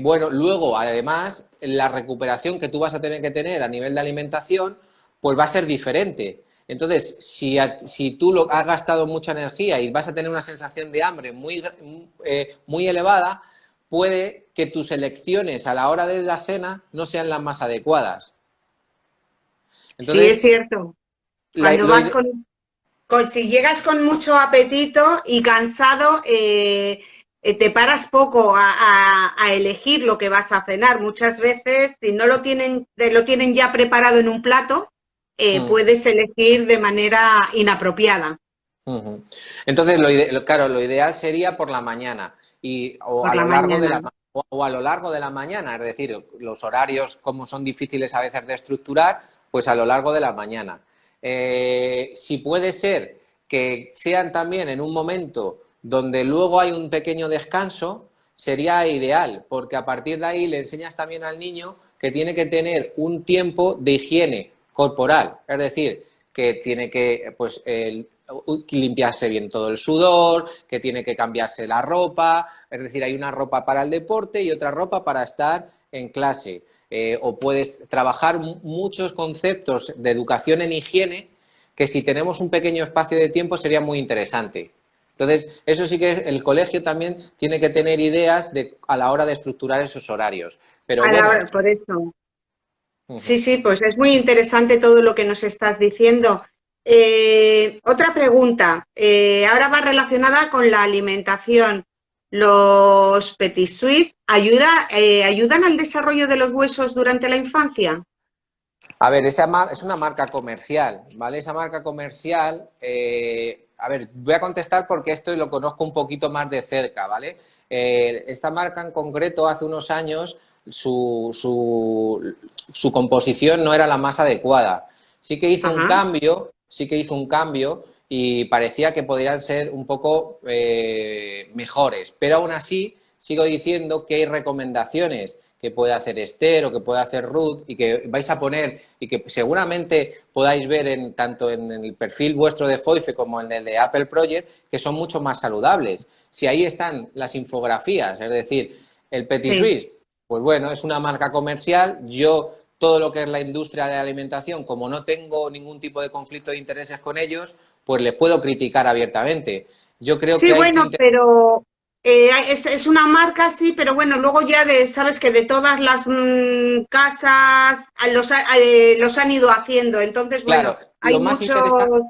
bueno, luego, además, la recuperación que tú vas a tener que tener a nivel de alimentación, pues va a ser diferente. Entonces, si tú has gastado mucha energía y vas a tener una sensación de hambre muy elevada, puede que tus elecciones a la hora de la cena no sean las más adecuadas. Sí, es Entonces, cierto. Cuando vas si llegas con mucho apetito y cansado, te paras poco a elegir lo que vas a cenar. Muchas veces, si no lo tienen ya preparado en un plato, puedes elegir de manera inapropiada. Ujú. Entonces, claro, lo ideal sería por la mañana o Por a la lo largo de mañana. o a lo largo de la mañana, es decir, los horarios como son difíciles a veces de estructurar, pues a lo largo de la mañana. Si puede ser que sean también en un momento donde luego hay un pequeño descanso, sería ideal, porque a partir de ahí le enseñas también al niño que tiene que tener un tiempo de higiene corporal, es decir, que tiene que pues limpiarse bien todo el sudor, que tiene que cambiarse la ropa, es decir, hay una ropa para el deporte y otra ropa para estar en clase. O puedes trabajar muchos conceptos de educación en higiene que si tenemos un pequeño espacio de tiempo sería muy interesante. Entonces, eso sí que el colegio también tiene que tener ideas a la hora de estructurar esos horarios. Pero bueno, Por eso. Sí, sí, pues es muy interesante todo lo que nos estás diciendo. Otra pregunta, ahora va relacionada con la alimentación. ¿Los Petit Suisse ayudan al desarrollo de los huesos durante la infancia? a ver, es una marca comercial, ¿vale? Esa marca comercial, a ver, voy a contestar porque esto lo conozco un poquito más de cerca, ¿vale? Esta marca en concreto, hace unos años, su composición no era la más adecuada. Ajá. Sí que hizo un cambio y parecía que podrían ser un poco mejores, pero aún así sigo diciendo que hay recomendaciones que puede hacer Esther o que puede hacer Ruth y que vais a poner y que seguramente podáis ver tanto en el perfil vuestro de Joife como en el de Apple Project, que son mucho más saludables. Si ahí están las infografías, es decir, el Petit Sí. Suisse, pues bueno, es una marca comercial. Yo, todo lo que es la industria de la alimentación, como no tengo ningún tipo de conflicto de intereses con ellos, pues les puedo criticar abiertamente. Yo creo Sí, que hay que bueno, intentar. pero es una marca, sí, pero bueno, luego ya sabes que de todas las casas los han ido haciendo. Entonces, bueno, Claro, hay lo más muchos. interesante.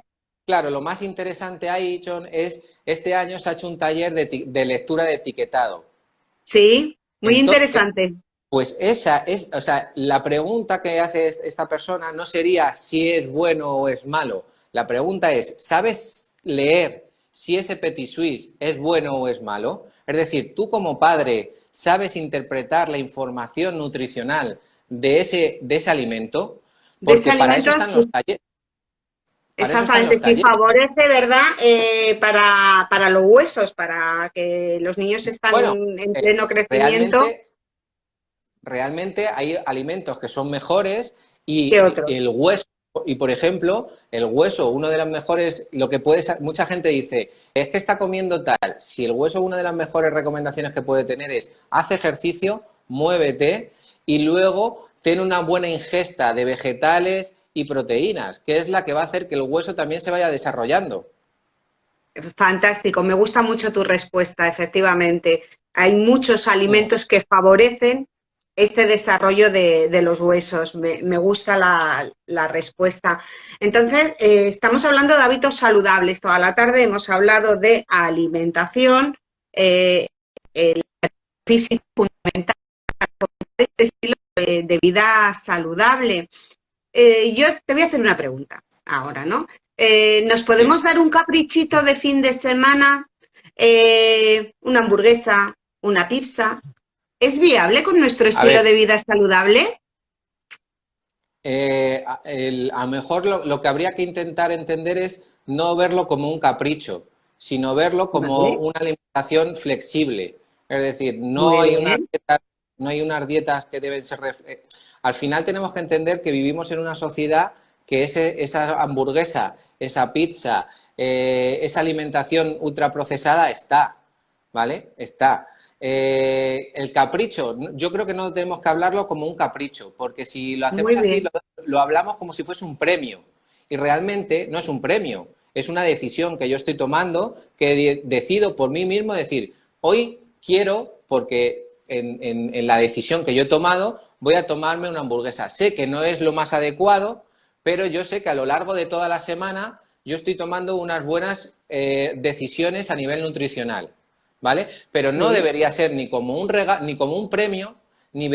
Claro, lo más interesante ahí, John, es este año se ha hecho un taller de lectura de etiquetado. Sí, muy Entonces, interesante. pues esa es, o sea, la pregunta que hace esta persona no sería si es bueno o es malo. La pregunta es, ¿sabes leer si ese Petit Suisse es bueno o es malo? Es decir, tú como padre, ¿sabes interpretar la información nutricional de ese alimento? De ese Porque alimento, para eso están los exactamente, si talleres. favorece, ¿verdad? Para los huesos, para que los niños están Bueno, en pleno crecimiento realmente, realmente hay alimentos que son mejores que y otros. el hueso, y por ejemplo, el hueso, uno de los mejores, lo que puede ser, mucha gente dice, es que está comiendo tal. Si el hueso, una de las mejores recomendaciones que puede tener es, haz ejercicio, muévete y luego ten una buena ingesta de vegetales y proteínas, que es la que va a hacer que el hueso también se vaya desarrollando. Fantástico, me gusta mucho tu respuesta, efectivamente. Hay muchos Mm. alimentos que favorecen este desarrollo de los huesos. Me gusta la respuesta. Entonces, estamos hablando de hábitos saludables. Toda la tarde hemos hablado de alimentación, el físico fundamental, este estilo de vida saludable. Yo te voy a hacer una pregunta ahora, ¿no? ¿Nos Sí. podemos dar un caprichito de fin de semana? Una hamburguesa, una pizza. ¿Es viable con nuestro A estilo ver, de vida saludable? a lo mejor lo que habría que intentar entender es no verlo como un capricho, sino verlo como Vale. una alimentación flexible. Es decir, Muy bien. no hay unas dietas que deben ser... Al final tenemos que entender que vivimos en una sociedad que esa hamburguesa, esa pizza, esa alimentación ultraprocesada está, ¿vale? Está. El capricho, yo creo que no tenemos que hablarlo como un capricho, porque si lo hacemos Muy así, bien. lo hablamos como si fuese un premio. Y realmente no es un premio, es una decisión que yo estoy tomando, que decido por mí mismo decir, hoy quiero, porque en la decisión que yo he tomado, voy a tomarme una hamburguesa. Sé que no es lo más adecuado, pero yo sé que a lo largo de toda la semana yo estoy tomando unas buenas decisiones a nivel nutricional, ¿vale? Pero no Sí. debería ser ni como un ni como un premio, ni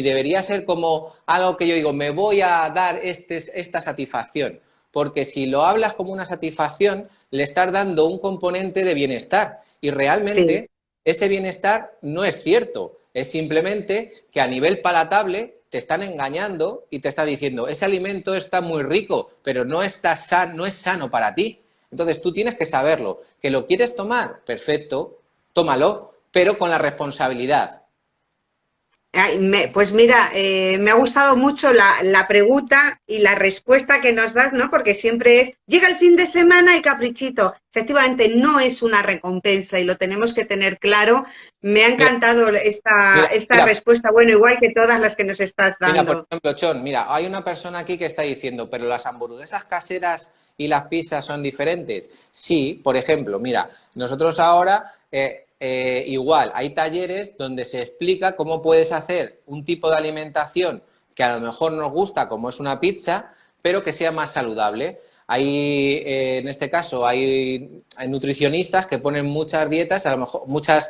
debería ser como algo que yo digo, me voy a dar esta satisfacción, porque si lo hablas como una satisfacción, le estás dando un componente de bienestar y Sí. realmente ese bienestar no es cierto, es simplemente que a nivel palatable te están engañando y te está diciendo, ese alimento está muy rico, pero no es sano para ti. Entonces tú tienes que saberlo, que lo quieres tomar, perfecto, tómalo, pero con la responsabilidad. Ay, pues mira, me ha gustado mucho la pregunta y la respuesta que nos das, ¿no? Porque siempre es, llega el fin de semana y caprichito. Efectivamente, no es una recompensa y lo tenemos que tener claro. Me ha Mira, encantado esta mira, respuesta, bueno, igual que todas las que nos estás mira, por dando. ejemplo, Chon, mira, hay una persona aquí que está diciendo, pero las hamburguesas caseras y las pizzas son diferentes. Sí, por ejemplo, mira, nosotros ahora igual hay talleres donde se explica cómo puedes hacer un tipo de alimentación que a lo mejor nos gusta, como es una pizza, pero que sea más saludable. Hay, en este caso, hay nutricionistas que ponen muchas dietas, a lo mejor muchas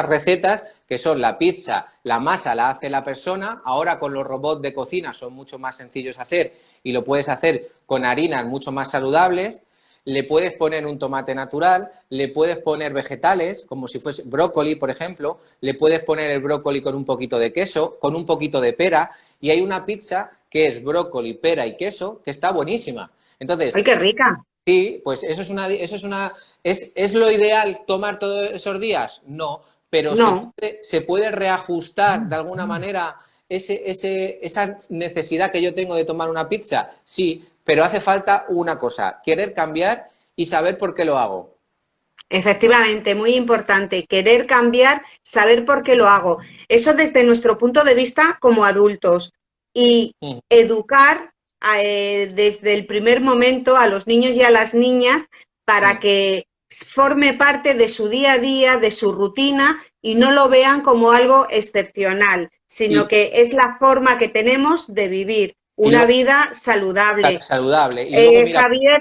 recetas que son la pizza, la masa la hace la persona, ahora con los robots de cocina son mucho más sencillos de hacer y lo puedes hacer con harinas mucho más saludables, le puedes poner un tomate natural, le puedes poner vegetales, como si fuese brócoli, por ejemplo, le puedes poner el brócoli con un poquito de queso, con un poquito de pera, y hay una pizza que es brócoli, pera y queso, que está buenísima. ¡Ay, Entonces, qué rica! sí, pues ¿es lo ideal tomar todos esos días? No, pero No. se puede reajustar de alguna manera esa necesidad que yo tengo de tomar una pizza. Sí, pero hace falta una cosa, querer cambiar y saber por qué lo hago. Efectivamente, muy importante, querer cambiar, saber por qué lo hago. Eso desde nuestro punto de vista como adultos y Ujú. educar desde el primer momento a los niños y a las niñas para Mm. que forme parte de su día a día, de su rutina y no lo vean como algo excepcional, sino Y, que es la forma que tenemos de vivir y una vida saludable. saludable. Y luego, mira, Javier,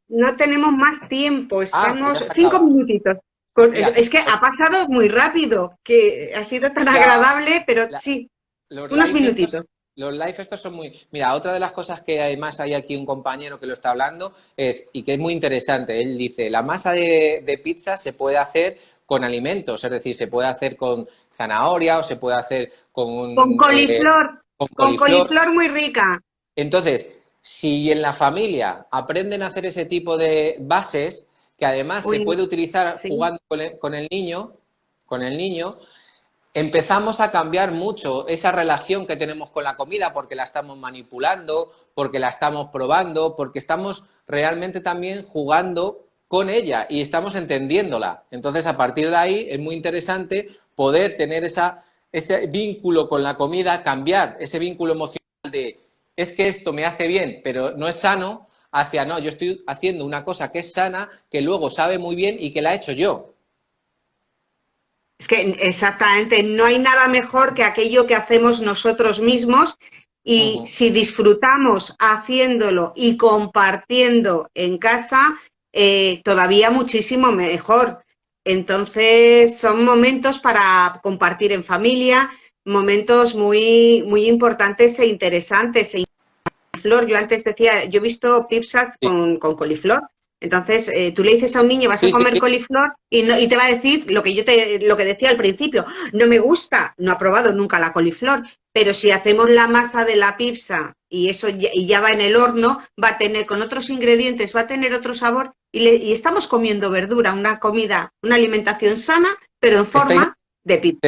no tenemos más tiempo, que ya estamos se 5 acaba. minutitos. Mira, Es que ha pasado muy rápido, que ha sido tan ya, agradable, pero la- sí, Los unos live minutitos. estos, los live estos son muy... Mira, otra de las cosas que además hay aquí un compañero que lo está hablando es, y que es muy interesante, él dice, la masa de pizza se puede hacer con alimentos, es decir, se puede hacer con zanahoria o se puede hacer Con coliflor, con con coliflor. coliflor muy rica. Entonces, si en la familia aprenden a hacer ese tipo de bases, que además se Uy, puede utilizar sí. jugando con el niño, empezamos a cambiar mucho esa relación que tenemos con la comida porque la estamos manipulando, porque la estamos probando, porque estamos realmente también jugando con ella y estamos entendiéndola. Entonces, a partir de ahí es muy interesante poder tener ese vínculo con la comida, cambiar ese vínculo emocional de es que esto me hace bien, pero no es sano, hacia no, yo estoy haciendo una cosa que es sana, que luego sabe muy bien y que la he hecho yo. Es que exactamente, no hay nada mejor que aquello que hacemos nosotros mismos y Ujú. si disfrutamos haciéndolo y compartiendo en casa, todavía muchísimo mejor. Entonces, son momentos para compartir en familia, momentos muy, muy importantes e interesantes. Coliflor, yo antes decía, yo he visto pizzas Sí. con coliflor Entonces, tú le dices a un niño, vas a Sí, comer sí, coliflor y te va a decir lo que lo que decía al principio, no me gusta, no ha probado nunca la coliflor, pero si hacemos la masa de la pizza y eso y ya va en el horno, va a tener con otros ingredientes, va a tener otro sabor y estamos comiendo verdura, una comida, una alimentación sana, pero en estáis forma de pizza.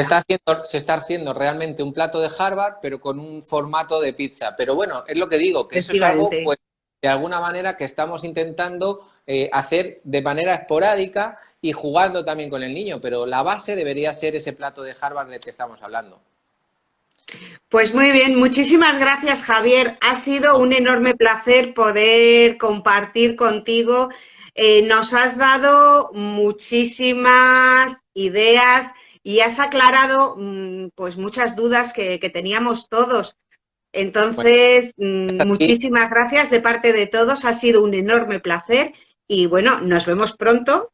se está haciendo realmente un plato de Harvard, pero con un formato de pizza. Pero bueno, es lo que digo, que eso es algo, Efectivamente. pues, de alguna manera que estamos intentando hacer de manera esporádica y jugando también con el niño, pero la base debería ser ese plato de Harvard del que estamos hablando. Pues muy bien, muchísimas gracias, Javier. Ha sido un enorme placer poder compartir contigo. Nos has dado muchísimas ideas y has aclarado pues muchas dudas que teníamos todos. Bueno, Entonces, sí, muchísimas gracias de parte de todos. Ha sido un enorme placer y bueno, nos vemos pronto.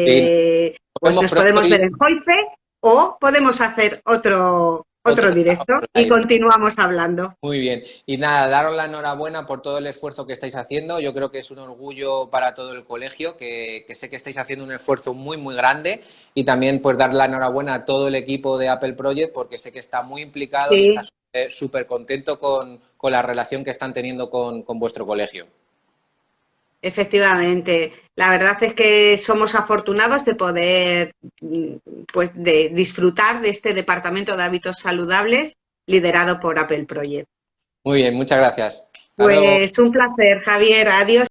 sí, nos Pues vemos nos pronto podemos y ver en Joife o podemos hacer otro directo otro y live. continuamos hablando. Muy bien. Y nada, daros la enhorabuena por todo el esfuerzo que estáis haciendo. Yo creo que es un orgullo para todo el colegio, que sé que estáis haciendo un esfuerzo muy, muy grande. Y también pues dar la enhorabuena a todo el equipo de Apple Project, porque sé que está muy implicado y está Sí, súper contento con la relación que están teniendo con vuestro colegio. efectivamente. La verdad es que somos afortunados de poder pues de disfrutar de este departamento de hábitos saludables liderado por Apple Project. Muy bien, muchas gracias. Hasta luego. Pues un placer, Javier. Adiós.